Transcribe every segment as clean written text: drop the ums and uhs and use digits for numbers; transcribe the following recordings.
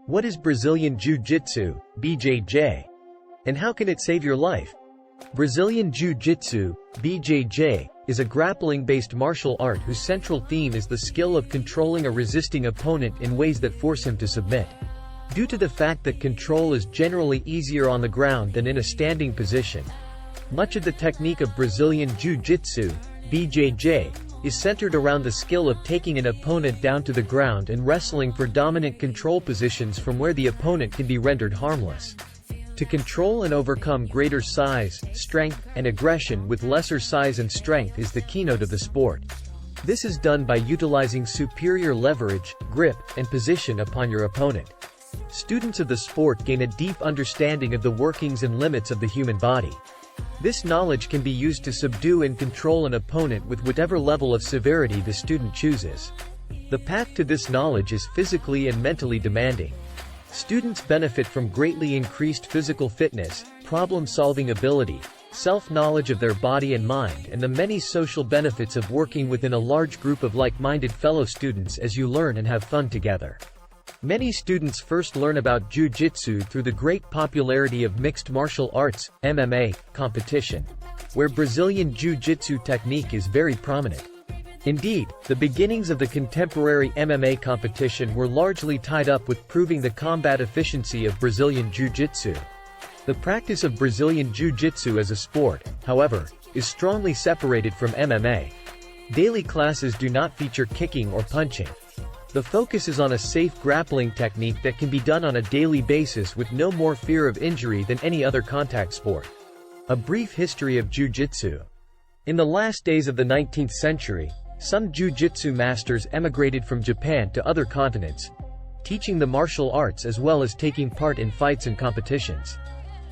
What is Brazilian Jiu-Jitsu, BJJ? And how can it save your life? Brazilian Jiu-Jitsu, BJJ, is a grappling-based martial art whose central theme is the skill of controlling a resisting opponent in ways that force him to submit. Due to the fact that control is generally easier on the ground than in a standing position, much of the technique of Brazilian Jiu-Jitsu, BJJ, is centered around the skill of taking an opponent down to the ground and wrestling for dominant control positions from where the opponent can be rendered harmless. To control and overcome greater size, strength, and aggression with lesser size and strength is the keynote of the sport. This is done by utilizing superior leverage, grip, and position upon your opponent. Students of the sport gain a deep understanding of the workings and limits of the human body. This knowledge can be used to subdue and control an opponent with whatever level of severity the student chooses. The path to this knowledge is physically and mentally demanding. Students benefit from greatly increased physical fitness, problem-solving ability, self-knowledge of their body and mind, and the many social benefits of working within a large group of like-minded fellow students as you learn and have fun together. Many students first learn about Jiu-Jitsu through the great popularity of mixed martial arts, MMA, competition, where Brazilian Jiu-Jitsu technique is very prominent. Indeed, the beginnings of the contemporary MMA competition were largely tied up with proving the combat efficiency of Brazilian Jiu-Jitsu. The practice of Brazilian Jiu-Jitsu as a sport, however, is strongly separated from MMA. Daily classes do not feature kicking or punching. The focus is on a safe grappling technique that can be done on a daily basis with no more fear of injury than any other contact sport. A brief history of Jiu-Jitsu. In the last days of the 19th century, some Jiu-Jitsu masters emigrated from Japan to other continents, teaching the martial arts as well as taking part in fights and competitions.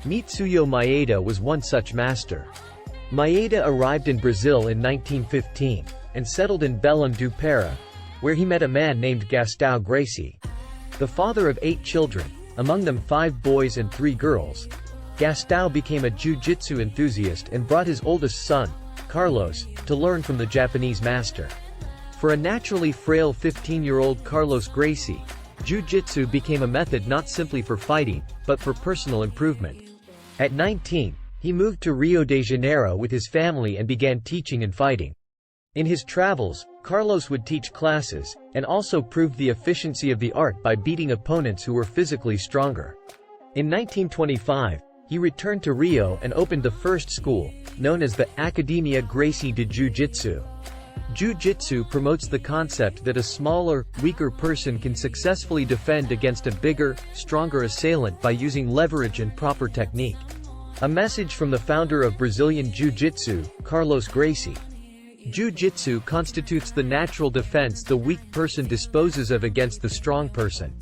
Mitsuyo Maeda was one such master. Maeda arrived in Brazil in 1915, and settled in Belém do Pará, where he met a man named Gastão Gracie. The father of 8 children, among them 5 boys and 3 girls, Gastão became a jiu-jitsu enthusiast and brought his oldest son, Carlos, to learn from the Japanese master. For a naturally frail 15-year-old Carlos Gracie, jiu-jitsu became a method not simply for fighting, but for personal improvement. At 19, he moved to Rio de Janeiro with his family and began teaching and fighting. In his travels, Carlos would teach classes, and also proved the efficiency of the art by beating opponents who were physically stronger. In 1925, he returned to Rio and opened the first school, known as the Academia Gracie de Jiu-Jitsu. Jiu-Jitsu promotes the concept that a smaller, weaker person can successfully defend against a bigger, stronger assailant by using leverage and proper technique. A message from the founder of Brazilian Jiu-Jitsu, Carlos Gracie. Jiu-Jitsu constitutes the natural defense the weak person disposes of against the strong person.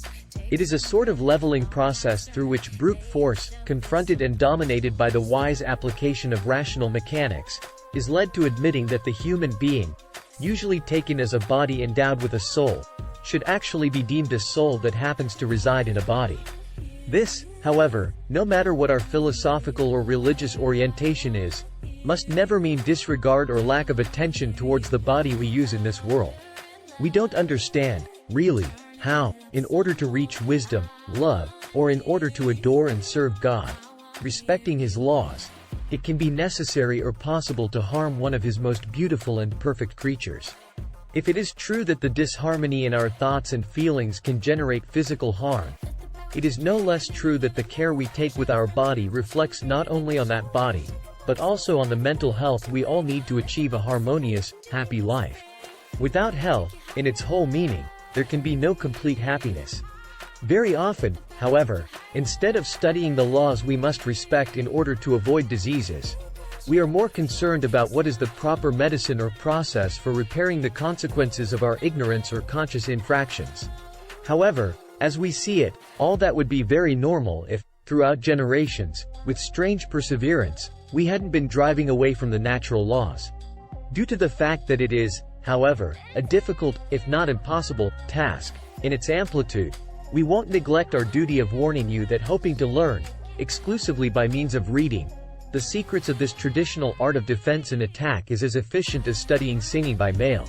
It is a sort of leveling process through which brute force, confronted and dominated by the wise application of rational mechanics, is led to admitting that the human being, usually taken as a body endowed with a soul, should actually be deemed a soul that happens to reside in a body. This, however, no matter what our philosophical or religious orientation is, must never mean disregard or lack of attention towards the body we use in this world. We don't understand, really, how, in order to reach wisdom, love, or in order to adore and serve God, respecting His laws, it can be necessary or possible to harm one of His most beautiful and perfect creatures. If it is true that the disharmony in our thoughts and feelings can generate physical harm, it is no less true that the care we take with our body reflects not only on that body, but also on the mental health we all need to achieve a harmonious, happy life. Without health, in its whole meaning, there can be no complete happiness. Very often, however, instead of studying the laws we must respect in order to avoid diseases, we are more concerned about what is the proper medicine or process for repairing the consequences of our ignorance or conscious infractions. However, as we see it, all that would be very normal if, throughout generations, with strange perseverance, we hadn't been driving away from the natural laws. Due to the fact that it is, however, a difficult, if not impossible, task, in its amplitude, we won't neglect our duty of warning you that hoping to learn, exclusively by means of reading, the secrets of this traditional art of defense and attack is as efficient as studying singing by mail.